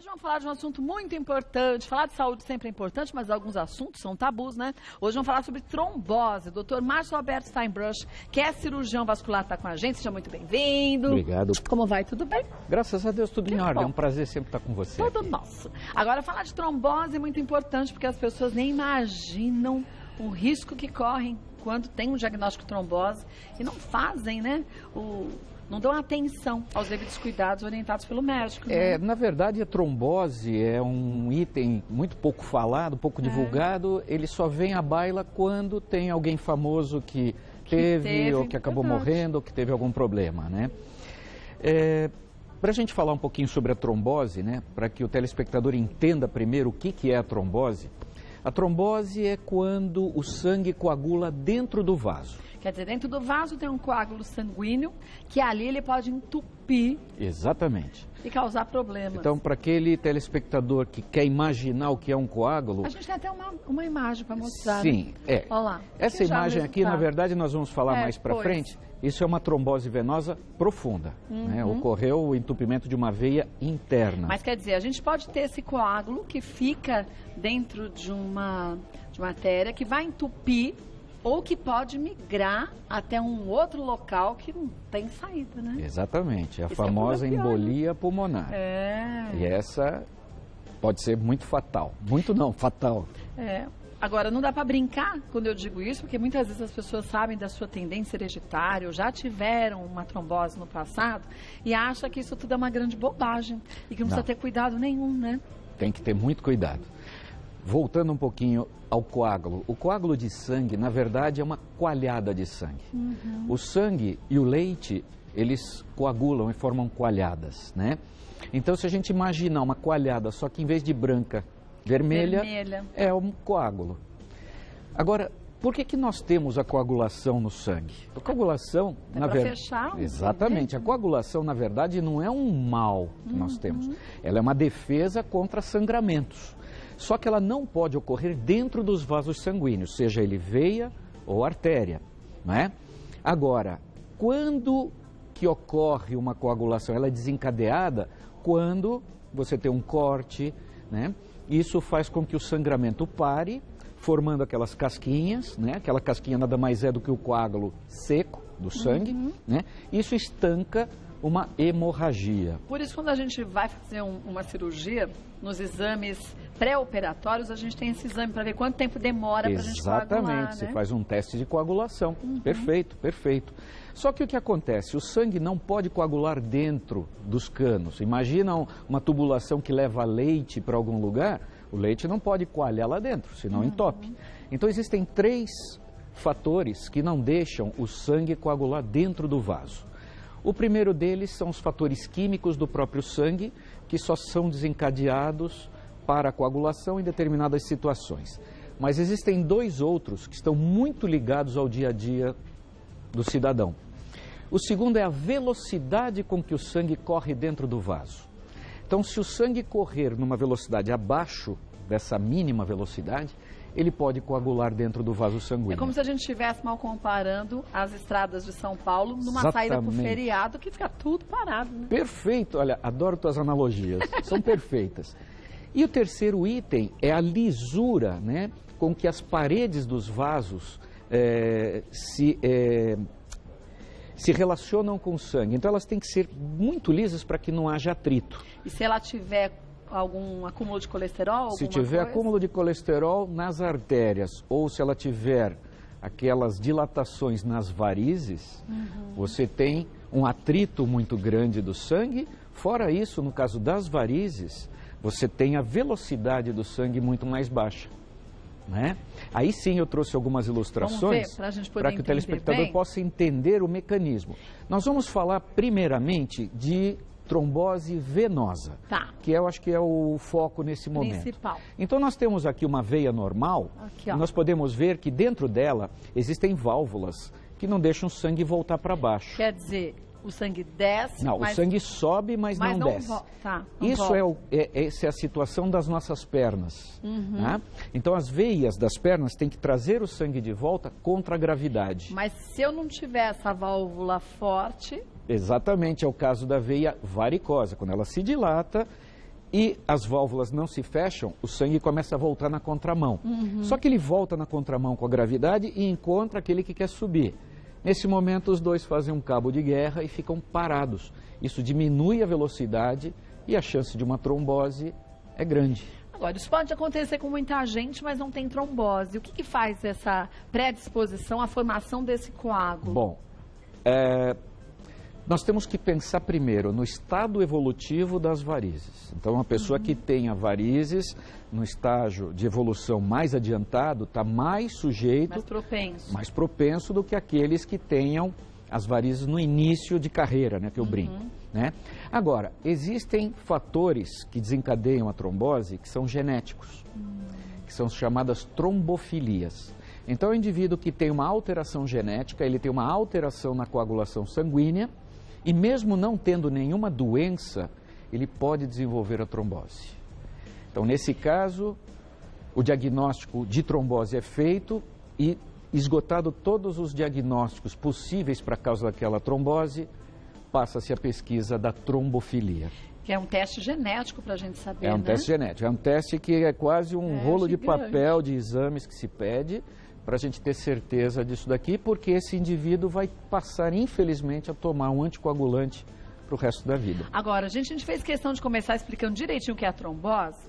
vamos falar de um assunto muito importante. Falar de saúde sempre é importante, mas alguns assuntos são tabus, né? Hoje vamos falar sobre trombose. Dr. Márcio Alberto Steinbruch, que é cirurgião vascular, está com a gente. Seja muito bem-vindo. Obrigado. Como vai? Tudo bem? Graças a Deus, tudo em ordem. Bom. É um prazer sempre estar com você. Tudo aqui. nosso. Agora, falar de trombose é muito importante, porque as pessoas nem imaginam o risco que correm quando tem um diagnóstico de trombose e não fazem, né? Não dão atenção aos devidos cuidados orientados pelo médico. Né? Na verdade, a trombose é um item muito pouco falado, pouco divulgado. Ele só vem à baila quando tem alguém famoso que teve ou que acabou morrendo ou que teve algum problema, né? Para a gente falar um pouquinho sobre a trombose, né? Para que o telespectador entenda primeiro o que é a trombose é quando o sangue coagula dentro do vaso. Quer dizer, dentro do vaso tem um coágulo sanguíneo que ali ele pode entupir. Exatamente. E causar problemas. Então, para aquele telespectador que quer imaginar o que é um coágulo... A gente tem até uma imagem para mostrar. Sim, né? Olha lá. Essa imagem aqui, na verdade, nós vamos falar mais para frente. Isso é uma trombose venosa profunda. Né? Ocorreu o entupimento de uma veia interna. Mas quer dizer, a gente pode ter esse coágulo que fica dentro de uma artéria que vai entupir ou que pode migrar até um outro local que não tem saída, né? Exatamente, a famosa embolia pulmonar. E essa pode ser muito fatal. Muito não, fatal. Agora, não dá para brincar quando eu digo isso, porque muitas vezes as pessoas sabem da sua tendência hereditária ou já tiveram uma trombose no passado e acham que isso tudo é uma grande bobagem e que não precisa ter cuidado nenhum, né? Tem que ter muito cuidado. Voltando um pouquinho ao coágulo. O coágulo de sangue, na verdade, é uma coalhada de sangue. O sangue e o leite, eles coagulam e formam coalhadas, né? Então, se a gente imaginar uma coalhada, só que em vez de branca, vermelha. É um coágulo. Agora, por que nós temos a coagulação no sangue? A coagulação, na verdade... Exatamente. A coagulação, na verdade, não é um mal que nós temos. Ela é uma defesa contra sangramentos. Só que ela não pode ocorrer dentro dos vasos sanguíneos, seja ele veia ou artéria, né? Agora, quando que ocorre uma coagulação? Ela é desencadeada quando você tem um corte, né? Isso faz com que o sangramento pare, formando aquelas casquinhas, né? Aquela casquinha nada mais é do que o coágulo seco do sangue, né? Isso estanca uma hemorragia. Por isso, quando a gente vai fazer uma cirurgia, nos exames pré-operatórios, a gente tem esse exame para ver quanto tempo demora para a gente coagular. Exatamente, você faz um teste de coagulação. Perfeito, perfeito. Só que o que acontece? O sangue não pode coagular dentro dos canos. Imagina uma tubulação que leva leite para algum lugar, o leite não pode coalhar lá dentro, senão entope. Então existem 3 fatores que não deixam o sangue coagular dentro do vaso. O primeiro deles são os fatores químicos do próprio sangue, que só são desencadeados para a coagulação em determinadas situações. Mas existem 2 outros que estão muito ligados ao dia a dia do cidadão. O segundo é a velocidade com que o sangue corre dentro do vaso. Então, se o sangue correr numa velocidade abaixo dessa mínima velocidade, ele pode coagular dentro do vaso sanguíneo. É como se a gente estivesse mal comparando as estradas de São Paulo numa saída para o feriado que fica tudo parado. Né? Perfeito, olha, adoro tuas analogias, são perfeitas. E o terceiro item é a lisura, né, com que as paredes dos vasos se relacionam com o sangue. Então elas têm que ser muito lisas para que não haja atrito. E se ela tiver algum acúmulo de colesterol? Se tiver acúmulo de colesterol nas artérias ou se ela tiver aquelas dilatações nas varizes, você tem um atrito muito grande do sangue. Fora isso, no caso das varizes, você tem a velocidade do sangue muito mais baixa. Né? Aí sim eu trouxe algumas ilustrações para que o telespectador possa entender o mecanismo. Nós vamos falar primeiramente de trombose venosa, que eu acho que é o foco nesse momento. Principal. Então nós temos aqui uma veia normal, e nós podemos ver que dentro dela existem válvulas que não deixam o sangue voltar para baixo. Quer dizer, o sangue desce... Não, o sangue sobe, mas não desce. Essa é a situação das nossas pernas. Tá? Então as veias das pernas têm que trazer o sangue de volta contra a gravidade. Mas se eu não tiver essa válvula forte... Exatamente, é o caso da veia varicosa. Quando ela se dilata, e as válvulas não se fecham, o sangue começa a voltar na contramão. Só que ele volta na contramão com a gravidade e encontra aquele que quer subir. Nesse momento, os dois fazem um cabo de guerra e ficam parados. Isso diminui a velocidade e a chance de uma trombose é grande. Agora, isso pode acontecer com muita gente, mas não tem trombose. O que faz essa predisposição à formação desse coágulo? Bom, nós temos que pensar primeiro no estado evolutivo das varizes. Então, uma pessoa que tenha varizes no estágio de evolução mais adiantado está mais sujeito, mais propenso do que aqueles que tenham as varizes no início de carreira, né, que eu brinco. Né? Agora, existem fatores que desencadeiam a trombose que são genéticos, que são chamadas trombofilias. Então, o indivíduo que tem uma alteração genética, ele tem uma alteração na coagulação sanguínea e mesmo não tendo nenhuma doença, ele pode desenvolver a trombose. Então, nesse caso, o diagnóstico de trombose é feito e, esgotado todos os diagnósticos possíveis para a causa daquela trombose, passa-se a pesquisa da trombofilia. Que é um teste genético para a gente saber, É um né? teste genético, é um teste que é quase um rolo de papel de exames que se pede para a gente ter certeza disso daqui, porque esse indivíduo vai passar, infelizmente, a tomar um anticoagulante para o resto da vida. Agora, a gente fez questão de começar explicando direitinho o que é a trombose,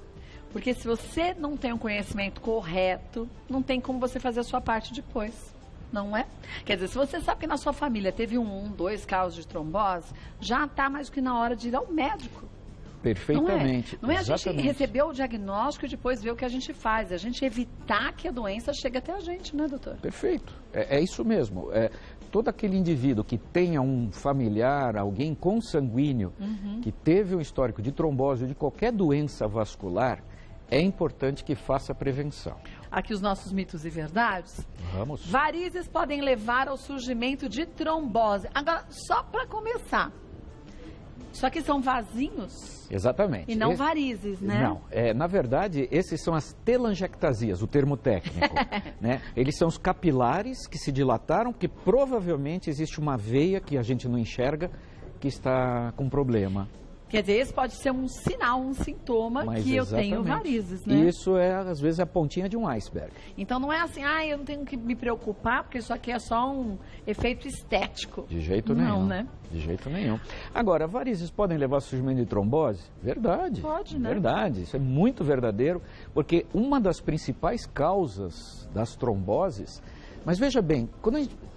porque se você não tem um conhecimento correto, não tem como você fazer a sua parte depois, não é? Quer dizer, se você sabe que na sua família teve 2 casos de trombose, já está mais do que na hora de ir ao médico. Perfeitamente. Não é a gente receber o diagnóstico e depois ver o que a gente faz, é a gente evitar que a doença chegue até a gente, né, doutor? Perfeito, é isso mesmo. Todo aquele indivíduo que tenha um familiar, alguém consanguíneo, que teve um histórico de trombose ou de qualquer doença vascular, é importante que faça a prevenção. Aqui os nossos mitos e verdades. Vamos. Varizes podem levar ao surgimento de trombose. Agora, só para começar, isso aqui são vasinhos? Exatamente. E não varizes, né? Não, na verdade, esses são as telangiectasias, o termo técnico. Né? Eles são os capilares que se dilataram, porque provavelmente existe uma veia que a gente não enxerga que está com problema. Quer dizer, esse pode ser um sinal, um sintoma que eu tenho varizes, né? Isso é, às vezes, a pontinha de um iceberg. Então, não é assim, eu não tenho que me preocupar, porque isso aqui é só um efeito estético. De jeito nenhum. Não, né? De jeito nenhum. Agora, varizes podem levar ao surgimento de trombose? Verdade. Pode, né? Verdade. Isso é muito verdadeiro, porque uma das principais causas das tromboses... Mas veja bem,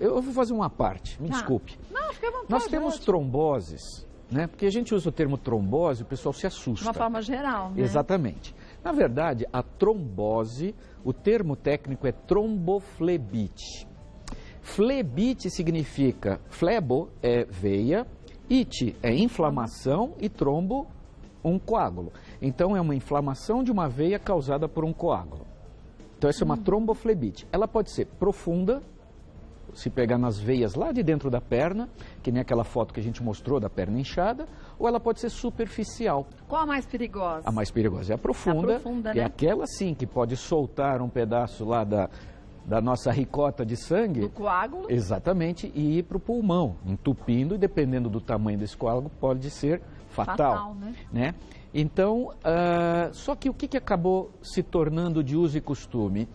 eu vou fazer uma parte, me desculpe. Não, fica à vontade. Nós temos tromboses... Né? Porque a gente usa o termo trombose, o pessoal se assusta. De uma forma geral, né? Exatamente. Na verdade, a trombose, o termo técnico é tromboflebite. Flebite significa, flebo é veia, ite é inflamação e trombo, um coágulo. Então, é uma inflamação de uma veia causada por um coágulo. Então, essa é uma tromboflebite. Ela pode ser profunda, se pegar nas veias lá de dentro da perna, que nem aquela foto que a gente mostrou da perna inchada, ou ela pode ser superficial. Qual a mais perigosa? A mais perigosa é a profunda, né? é aquela sim que pode soltar um pedaço lá da nossa ricota de sangue. Do coágulo. Exatamente, e ir para o pulmão, entupindo, e dependendo do tamanho desse coágulo, pode ser fatal. Né? Então, só que o que acabou se tornando de uso e costume?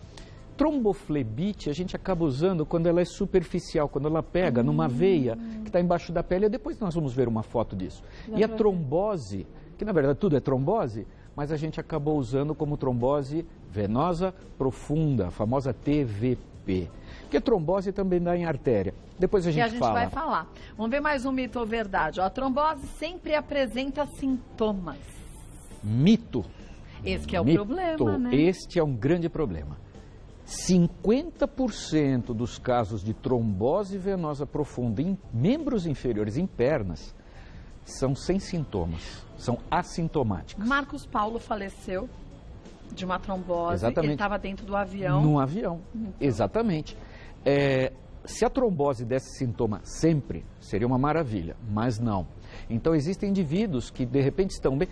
Tromboflebite a gente acaba usando quando ela é superficial, quando ela pega numa veia que está embaixo da pele. Depois nós vamos ver uma foto disso. E a trombose, que na verdade tudo é trombose, mas a gente acabou usando como trombose venosa profunda, a famosa TVP. Porque trombose também dá em artéria. Depois a gente fala. Vai falar. Vamos ver mais um mito ou verdade. A trombose sempre apresenta sintomas. Mito. Esse que é o problema, né? Este é um grande problema. 50% dos casos de trombose venosa profunda em membros inferiores, em pernas, são sem sintomas, são assintomáticas. Marcos Paulo faleceu de uma trombose. Exatamente. Ele estava dentro do avião. No avião, exatamente. Se a trombose desse sintoma sempre, seria uma maravilha, mas não. Então existem indivíduos que de repente estão bem...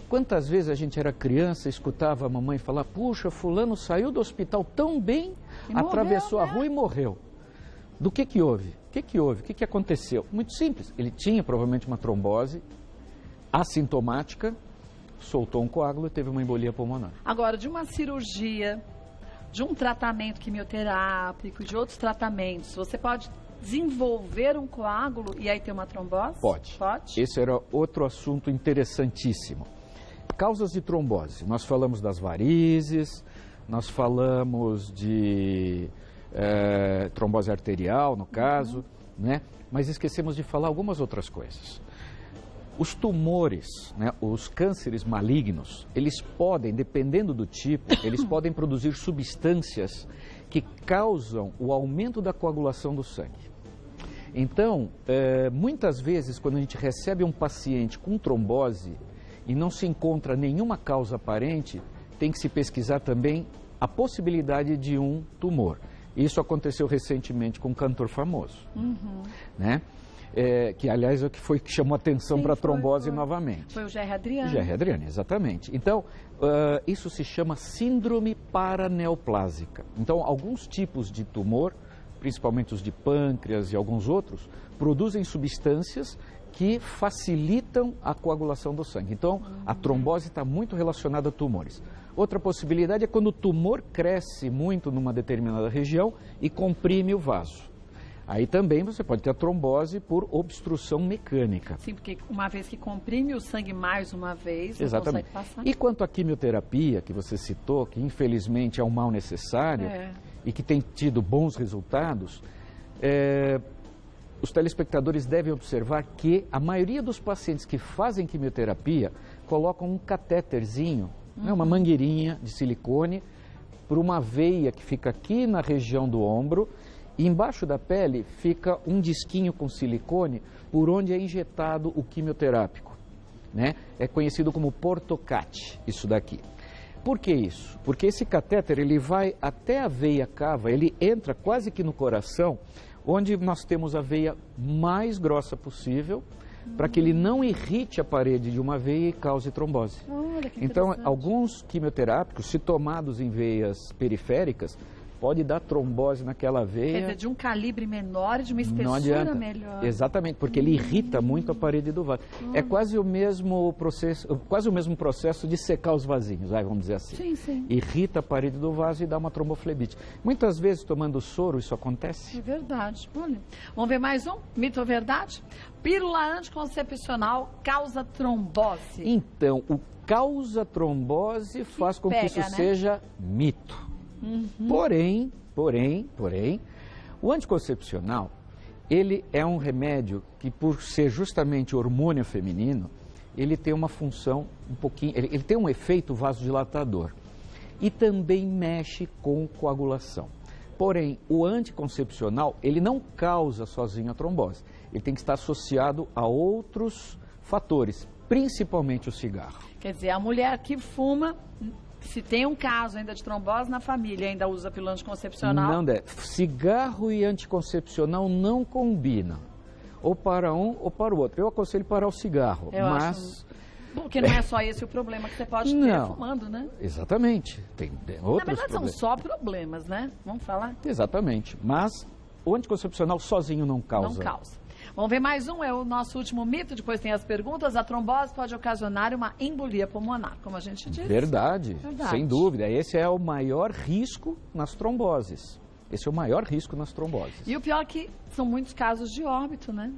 Quantas vezes a gente era criança e escutava a mamãe falar, puxa, fulano saiu do hospital tão bem, atravessou a rua e morreu. Do que houve? O que aconteceu? Muito simples, ele tinha provavelmente uma trombose assintomática, soltou um coágulo e teve uma embolia pulmonar. Agora, de uma cirurgia, de um tratamento quimioterápico, de outros tratamentos, você pode desenvolver um coágulo e aí ter uma trombose? Pode. Pode? Esse era outro assunto interessantíssimo. Causas de trombose. Nós falamos das varizes, nós falamos de trombose arterial, no caso, né? Mas esquecemos de falar algumas outras coisas. Os tumores, né, os cânceres malignos, eles podem, dependendo do tipo, eles podem produzir substâncias que causam o aumento da coagulação do sangue. Então, muitas vezes, quando a gente recebe um paciente com trombose e não se encontra nenhuma causa aparente, tem que se pesquisar também a possibilidade de um tumor. Isso aconteceu recentemente com um cantor famoso, né? Que, aliás, é o que foi que chamou atenção para a trombose novamente. Foi o Gerry Adriani. Gerry Adriani, exatamente. Então, isso se chama síndrome paraneoplásica. Então, alguns tipos de tumor, principalmente os de pâncreas e alguns outros, produzem substâncias que facilitam a coagulação do sangue. Então, a trombose está muito relacionada a tumores. Outra possibilidade é quando o tumor cresce muito numa determinada região e comprime o vaso. Aí também você pode ter a trombose por obstrução mecânica. Sim, porque uma vez que comprime o sangue mais uma vez, não exatamente. consegue passar. E quanto à quimioterapia, que você citou, que infelizmente é um mal necessário e que tem tido bons resultados, os telespectadores devem observar que a maioria dos pacientes que fazem quimioterapia colocam um catéterzinho, né, uma mangueirinha de silicone, por uma veia que fica aqui na região do ombro. E embaixo da pele fica um disquinho com silicone por onde é injetado o quimioterápico, né? É conhecido como portocate, isso daqui. Por que isso? Porque esse catéter ele vai até a veia cava, ele entra quase que no coração, onde nós temos a veia mais grossa possível, para que ele não irrite a parede de uma veia e cause trombose. Olha, que então, alguns quimioterápicos, se tomados em veias periféricas, pode dar trombose naquela veia. Quer dizer, de um calibre menor e de uma espessura melhor. Exatamente, porque ele irrita muito a parede do vaso. É quase o mesmo processo de secar os vasinhos, vamos dizer assim. Sim, sim. Irrita a parede do vaso e dá uma tromboflebite. Muitas vezes, tomando soro, isso acontece. É verdade. Olha. Vamos ver mais um? Mito ou verdade? Pílula anticoncepcional causa trombose. Então, o causa trombose faz com que isso seja mito. Porém, o anticoncepcional, ele é um remédio que, por ser justamente hormônio feminino, ele tem uma função um pouquinho, ele tem um efeito vasodilatador e também mexe com coagulação. Porém, o anticoncepcional, ele não causa sozinho a trombose, ele tem que estar associado a outros fatores, principalmente o cigarro. Quer dizer, a mulher que fuma, se tem um caso ainda de trombose na família, ainda usa pílula anticoncepcional? Não deve. Cigarro e anticoncepcional não combinam. Ou para um ou para o outro. Eu aconselho parar o cigarro, mas... Porque não é só esse o problema que você pode ter fumando, né? Exatamente. Tem outros Na verdade, problemas. são só problemas, né? Vamos falar? Exatamente. Mas o anticoncepcional sozinho não causa. Não causa. Vamos ver mais um, é o nosso último mito, depois tem as perguntas. A trombose pode ocasionar uma embolia pulmonar, como a gente disse. Verdade, sem dúvida. Esse é o maior risco nas tromboses. Esse é o maior risco nas tromboses. E o pior é que são muitos casos de óbito, né?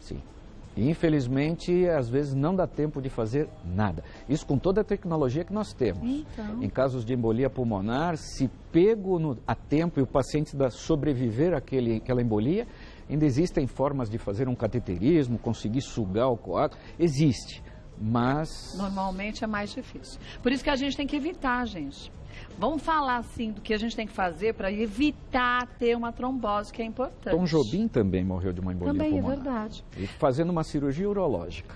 Sim. E, infelizmente, às vezes não dá tempo de fazer nada. Isso com toda a tecnologia que nós temos. Então. Em casos de embolia pulmonar, se pego a tempo e o paciente sobreviver àquela embolia, ainda existem formas de fazer um cateterismo, conseguir sugar o coágulo. Existe, mas... Normalmente é mais difícil. Por isso que a gente tem que evitar, gente. Vamos falar, assim, do que a gente tem que fazer para evitar ter uma trombose, que é importante. Tom Jobim também morreu de uma embolia pulmonar. Também é verdade. E fazendo uma cirurgia urológica.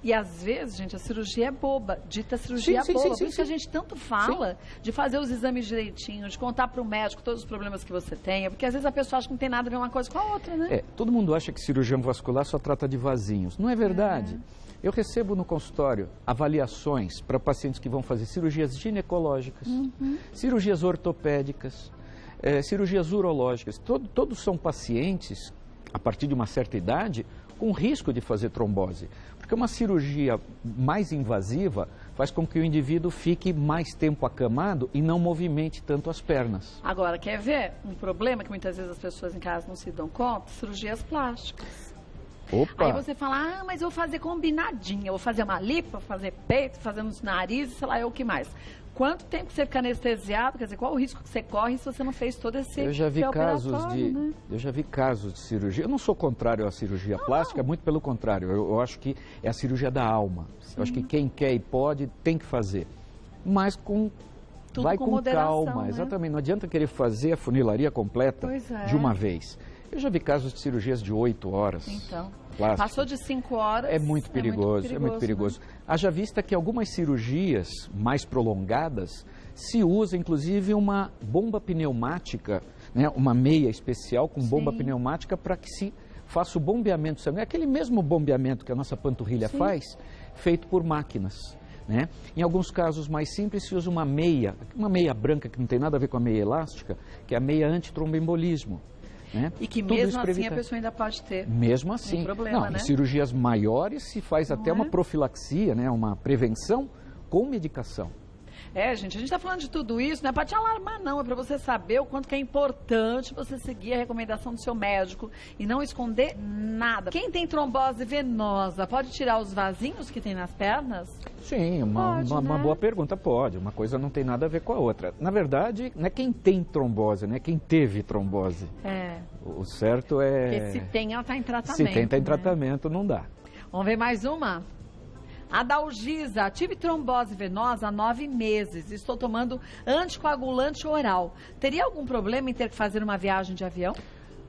E às vezes, gente, a cirurgia é boba, dita cirurgia boba. Por isso que a gente tanto fala de fazer os exames direitinho, de contar para o médico todos os problemas que você tenha, porque às vezes a pessoa acha que não tem nada a ver uma coisa com a outra, né? Todo mundo acha que cirurgião vascular só trata de vasinhos. Não é verdade. Eu recebo no consultório avaliações para pacientes que vão fazer cirurgias ginecológicas, cirurgias ortopédicas, cirurgias urológicas. Todos são pacientes, a partir de uma certa idade, com risco de fazer trombose. Porque uma cirurgia mais invasiva faz com que o indivíduo fique mais tempo acamado e não movimente tanto as pernas. Agora, quer ver um problema que muitas vezes as pessoas em casa não se dão conta? Cirurgias plásticas. Opa! Aí você fala, mas eu vou fazer combinadinha, eu vou fazer uma lipo, vou fazer peito, fazer nos narizes, sei lá, o que mais. Quanto tempo você fica anestesiado? Quer dizer, qual o risco que você corre se você não fez todo esse Eu já vi né? Eu já vi casos de cirurgia. Eu não sou contrário à cirurgia plástica, muito pelo contrário. Eu acho que é a cirurgia da alma. Sim. Eu acho que quem quer e pode tem que fazer. Mas vai com calma, né? Exatamente. Não adianta querer fazer a funilaria completa de uma vez. Eu já vi casos de cirurgias de 8 horas. Então, plástica. Passou de 5 horas. É muito perigoso, é muito perigoso. Né? Haja vista que algumas cirurgias mais prolongadas se usa inclusive uma bomba pneumática, né? Uma meia especial com bomba pneumática para que se faça o bombeamento sanguíneo. É aquele mesmo bombeamento que a nossa panturrilha faz, feito por máquinas. Né? Em alguns casos mais simples se usa uma meia branca que não tem nada a ver com a meia elástica, que é a meia antitromboembolismo. Né? E que mesmo assim a pessoa ainda pode ter. Mesmo assim. Problema, né? Em cirurgias maiores se faz até uma profilaxia, né? Uma prevenção com medicação. Gente, a gente está falando de tudo isso, não é para te alarmar não, é para você saber o quanto que é importante você seguir a recomendação do seu médico e não esconder nada. Quem tem trombose venosa, pode tirar os vasinhos que tem nas pernas? Sim, uma boa pergunta, pode. Uma coisa não tem nada a ver com a outra. Na verdade, não é quem tem trombose, né? Quem teve trombose. O certo é... Porque se tem, ela está em tratamento. Se tem, está em tratamento, não dá. Vamos ver mais uma? Adalgisa, tive trombose venosa há 9 meses. Estou tomando anticoagulante oral. Teria algum problema em ter que fazer uma viagem de avião?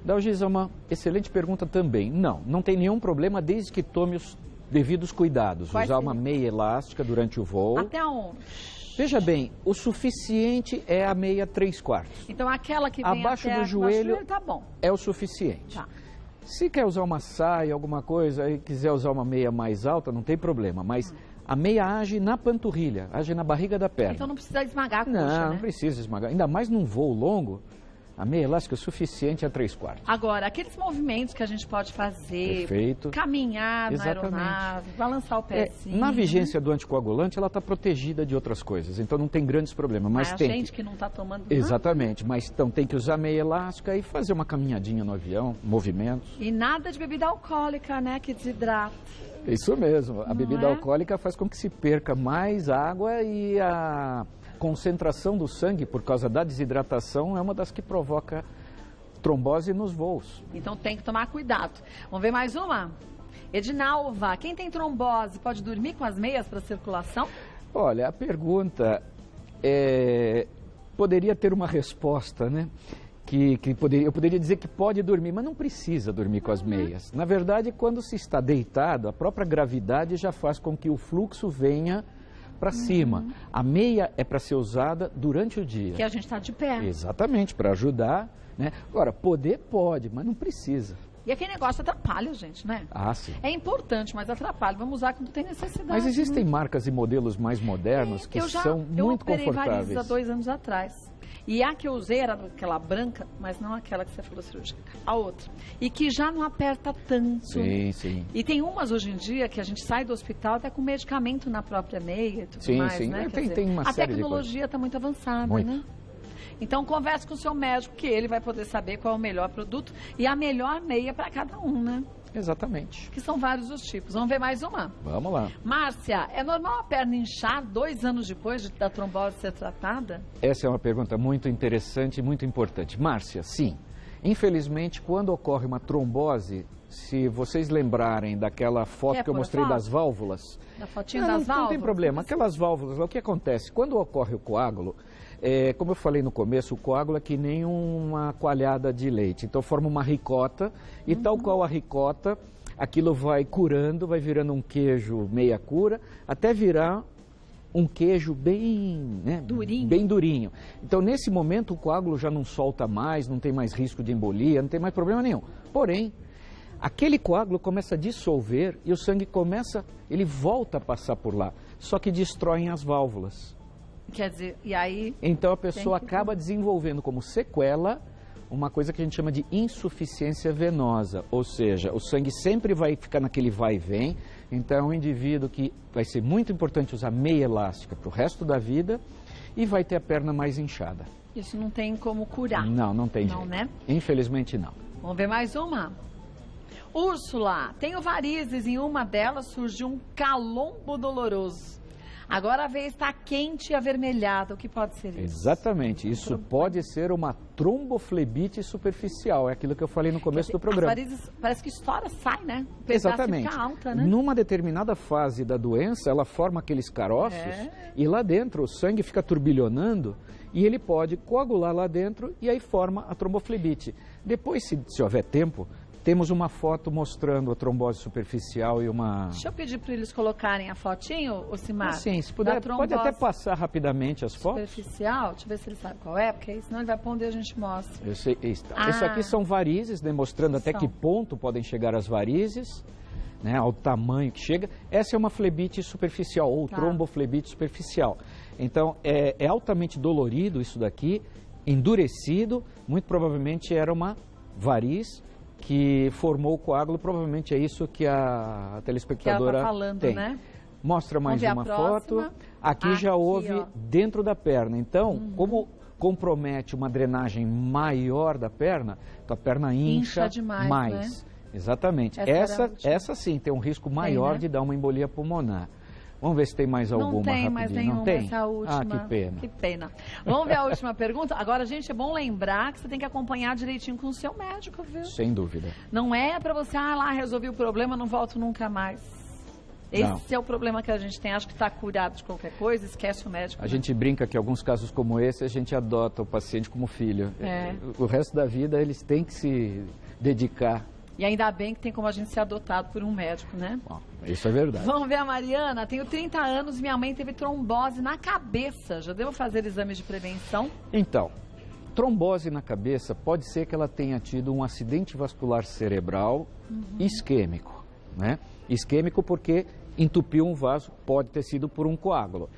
Adalgisa, é uma excelente pergunta também. Não tem nenhum problema desde que tome os devidos cuidados. Usar uma meia elástica durante o voo. Até onde? Veja bem, o suficiente é a meia 3/4. Então aquela que vem abaixo do joelho tá bom. É o suficiente. Tá. Se quer usar uma saia, alguma coisa, e quiser usar uma meia mais alta, não tem problema. Mas a meia age na panturrilha, age na barriga da perna. Então não precisa esmagar a coxa, Não precisa esmagar. Ainda mais num voo longo, a meia elástica é suficiente a 3/4. Agora, aqueles movimentos que a gente pode fazer, perfeito, caminhar na aeronave, balançar o pezinho. Na vigência do anticoagulante, ela está protegida de outras coisas, então não tem grandes problemas. Mas a tem gente que não está tomando nada. Exatamente, mas então tem que usar meia elástica e fazer uma caminhadinha no avião, movimentos. E nada de bebida alcoólica, né, que desidrata. Isso mesmo, a bebida alcoólica faz com que se perca mais água e a concentração do sangue, por causa da desidratação, é uma das que provoca trombose nos voos. Então tem que tomar cuidado. Vamos ver mais uma? Edinalva, quem tem trombose pode dormir com as meias para circulação? Olha, a pergunta poderia ter uma resposta, né? Eu poderia dizer que pode dormir, mas não precisa dormir com as meias. Na verdade, quando se está deitado, a própria gravidade já faz com que o fluxo venha para cima. A meia é para ser usada durante o dia. Que a gente está de pé. Exatamente, para ajudar, né? Agora, poder pode, mas não precisa. E aquele negócio atrapalha, gente, né? Sim. É importante, mas atrapalha. Vamos usar quando tem necessidade. Mas existem marcas e modelos mais modernos que são muito confortáveis. Eu operei varizes há 2 anos atrás. E a que eu usei era aquela branca, mas não aquela que você falou cirúrgica, a outra. E que já não aperta tanto. Sim, sim. E tem umas hoje em dia que a gente sai do hospital até com medicamento na própria meia e tudo mais, sim. né? Tem uma série de coisas. A tecnologia está muito avançada, né? Então converse com o seu médico que ele vai poder saber qual é o melhor produto e a melhor meia para cada um, né? Exatamente. Que são vários os tipos. Vamos ver mais uma? Vamos lá. Márcia, é normal a perna inchar 2 anos depois da trombose ser tratada? Essa é uma pergunta muito interessante e muito importante. Márcia, sim. Infelizmente, quando ocorre uma trombose, se vocês lembrarem daquela foto que eu mostrei das válvulas... Da fotinha das válvulas? Não tem problema. Aquelas válvulas, o que acontece? Quando ocorre o coágulo, como eu falei no começo, o coágulo é que nem uma coalhada de leite. Então forma uma ricota e tal qual a ricota, aquilo vai curando, vai virando um queijo meia cura, até virar um queijo bem, durinho. Bem durinho. Então nesse momento o coágulo já não solta mais, não tem mais risco de embolia, não tem mais problema nenhum. Porém, aquele coágulo começa a dissolver e o sangue ele volta a passar por lá, só que destroem as válvulas. Quer dizer, e aí... Então a pessoa acaba desenvolvendo como sequela uma coisa que a gente chama de insuficiência venosa, ou seja, o sangue sempre vai ficar naquele vai e vem, então é um indivíduo que vai ser muito importante usar meia elástica para o resto da vida e vai ter a perna mais inchada. Isso não tem como curar. Não tem não, jeito. Né? Infelizmente não. Vamos ver mais uma? Úrsula, tenho varizes, em uma delas surgiu um calombo doloroso. Agora a veia está quente e avermelhada. O que pode ser isso? Exatamente. Isso pode ser uma tromboflebite superficial. É aquilo que eu falei no começo do programa. As varizes parece que estoura, sai, né? O Exatamente. Fica alta, né? Numa determinada fase da doença, ela forma aqueles caroços e lá dentro o sangue fica turbilhonando e ele pode coagular lá dentro e aí forma a tromboflebite. Depois, se houver tempo, temos uma foto mostrando a trombose superficial e uma... Deixa eu pedir para eles colocarem a fotinho, Ocimar. Sim, se puder, pode até passar rapidamente as fotos. Superficial, deixa eu ver se ele sabe qual é, porque senão ele vai pôr onde a gente mostra. Eu sei, isso aqui são varizes, demonstrando até que ponto podem chegar as varizes, né, ao tamanho que chega. Essa é uma flebite superficial, ou tromboflebite superficial. Então, é altamente dolorido isso daqui, endurecido, muito provavelmente era uma variz que formou o coágulo, provavelmente é isso que a telespectadora tem. Né? Mostra mais uma foto. Aqui já houve dentro da perna. Então, como compromete uma drenagem maior da perna, então a perna incha demais, mais. Né? Exatamente. Essa sim tem um risco maior de dar uma embolia pulmonar. Vamos ver se tem mais alguma rapidinho. Não tem mais nenhuma, essa última. Ah, que pena. Que pena. Vamos ver a última pergunta? Agora, gente, é bom lembrar que você tem que acompanhar direitinho com o seu médico, viu? Sem dúvida. Não é pra você, lá, resolvi o problema, não volto nunca mais. Esse é o problema que a gente tem. Acho que está curado de qualquer coisa, esquece o médico. A gente brinca que em alguns casos como esse, a gente adota o paciente como filho. O resto da vida, eles têm que se dedicar. E ainda bem que tem como a gente ser adotado por um médico, né? Bom, isso é verdade. Vamos ver a Mariana. Tenho 30 anos e minha mãe teve trombose na cabeça. Já devo fazer exames de prevenção? Então, trombose na cabeça pode ser que ela tenha tido um acidente vascular cerebral isquêmico, né? Isquêmico porque entupiu um vaso, pode ter sido por um coágulo.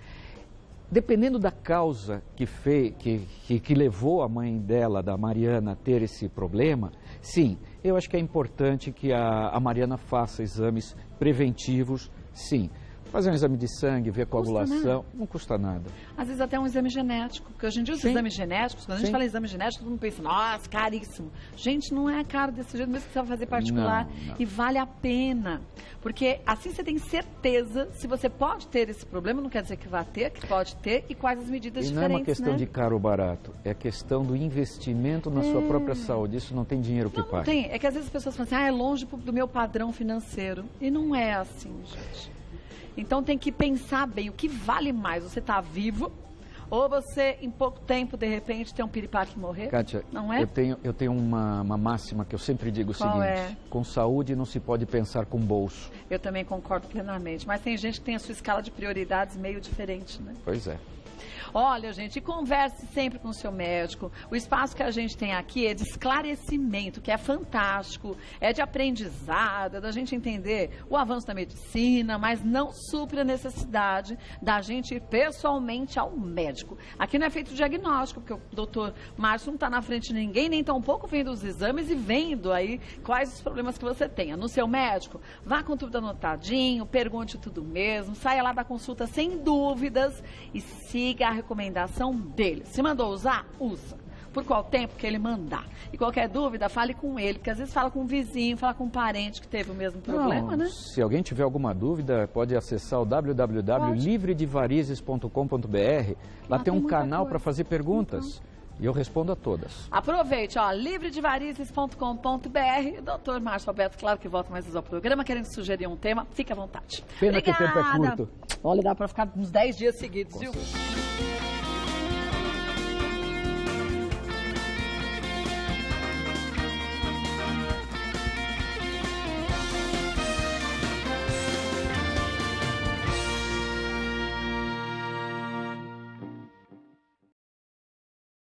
Dependendo da causa que levou a mãe dela, da Mariana, a ter esse problema, sim, eu acho que é importante que a Mariana faça exames preventivos, sim. Fazer um exame de sangue, ver a coagulação, não custa nada. Às vezes até um exame genético, porque hoje em dia os exames genéticos, quando a gente fala em exame genético, todo mundo pensa, nossa, caríssimo. Gente, não é caro desse jeito, mesmo que você vai fazer particular. Não. E vale a pena. Porque assim você tem certeza, se você pode ter esse problema, não quer dizer que vai ter, que pode ter, e quais as medidas diferentes, não é uma questão de caro ou barato, é a questão do investimento na sua própria saúde. Isso não tem dinheiro que pague. Não tem, é que às vezes as pessoas falam assim, é longe do meu padrão financeiro. E não é assim, gente. Então tem que pensar bem, o que vale mais, você está vivo ou você em pouco tempo, de repente, tem um piripaque e morrer? Kátia, não é? eu tenho uma máxima que eu sempre digo o seguinte, com saúde não se pode pensar com bolso. Eu também concordo plenamente, mas tem gente que tem a sua escala de prioridades meio diferente, né? Pois é. Olha, gente, converse sempre com o seu médico. O espaço que a gente tem aqui é de esclarecimento, que é fantástico, é de aprendizado, é da gente entender o avanço da medicina, mas não supre a necessidade da gente ir pessoalmente ao médico. Aqui não é feito diagnóstico, porque o doutor Márcio não está na frente de ninguém, nem tampouco vendo os exames e vendo aí quais os problemas que você tenha. No seu médico, vá com tudo anotadinho, pergunte tudo mesmo, saia lá da consulta sem dúvidas e siga a recomendação dele. Se mandou usar, usa. Por qual tempo que ele mandar. E qualquer dúvida, fale com ele, porque às vezes fala com um vizinho, fala com um parente que teve o mesmo problema, né? Se alguém tiver alguma dúvida, pode acessar o www.livredevarizes.com.br. Lá tem um canal para fazer perguntas. E eu respondo a todas. Aproveite, livredevarizes.com.br. Doutor Márcio Alberto, claro que volta mais vezes ao programa, querendo sugerir um tema, fique à vontade. Pena que o tempo é curto. Olha, dá para ficar uns 10 dias seguidos, viu?